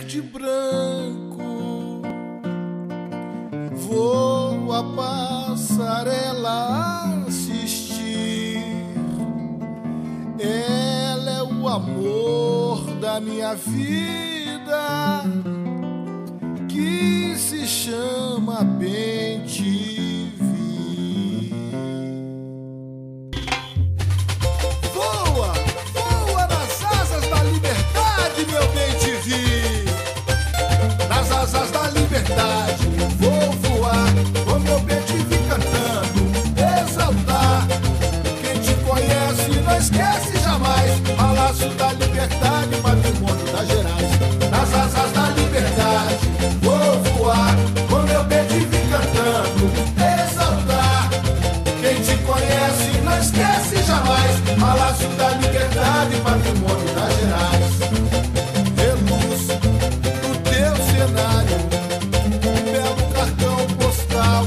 verde e branco. Vou a passarela assistir. Ela é o amor da minha vida, que se chama bem-te-vi. Voa, voa nas asas da liberdade, meu bem-te-vi. Nas asas da liberdade vou voar, com meu bem-te-vi cantando, exaltar. Quem te conhece não esquece jamais, Palácio da Liberdade, patrimônio das Gerais. Nas asas da liberdade vou voar, com meu bem-te-vi cantando, exaltar. Quem te conhece não esquece jamais, Palácio da Liberdade, patrimônio das Gerais. Reluz no teu cenário, um belo cartão postal,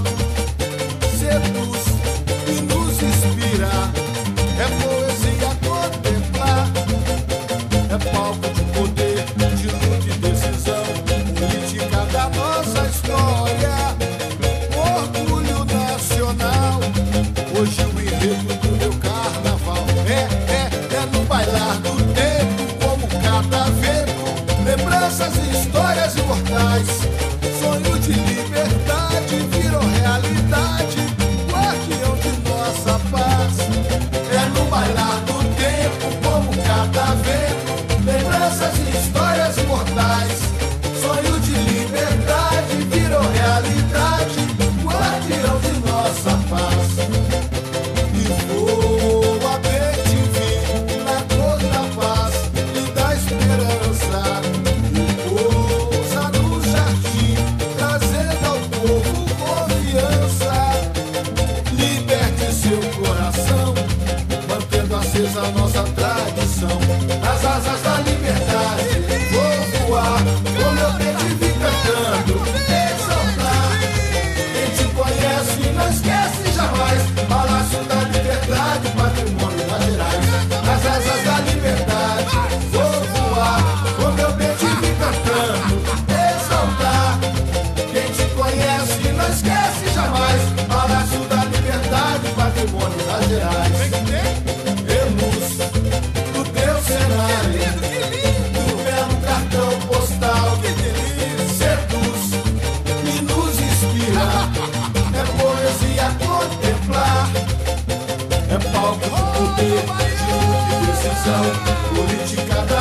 seduz e nos inspira. É poesia contemplar, é palco de poder, de luta e decisão, política da nossa história, orgulho nacional. Hoje o enredo do meu carnaval é no bailar do tempo, como cada vento, lembranças e histórias imortais. Sonho de liberdade virou realidade, guardião de nossa paz. É no bailar do tempo, como cada vento, lembranças e histórias imortais. Sonho de liberdade virou realidade, guardião de nossa paz. E voa bem-te-vi na cor da paz e da esperança. E pousa no jardim, trazendo ao povo confiança. Liberte seu coração, mantendo acesa a nossa tradição. Nas asas da liberdade vou voar, com meu bem-te-vi cantando, exaltar. Quem te conhece não esquece jamais, Palácio da Liberdade, patrimônio das Gerais. Nas asas da liberdade vou voar, com meu bem-te-vi cantando, exaltar. Quem te conhece não esquece jamais, Palácio da Liberdade, patrimônio das Gerais. Reluz no teu cenário, no belo cartão postal, seduz e nos inspira. É poesia contemplar, é palco de poder, de luta e decisão, política da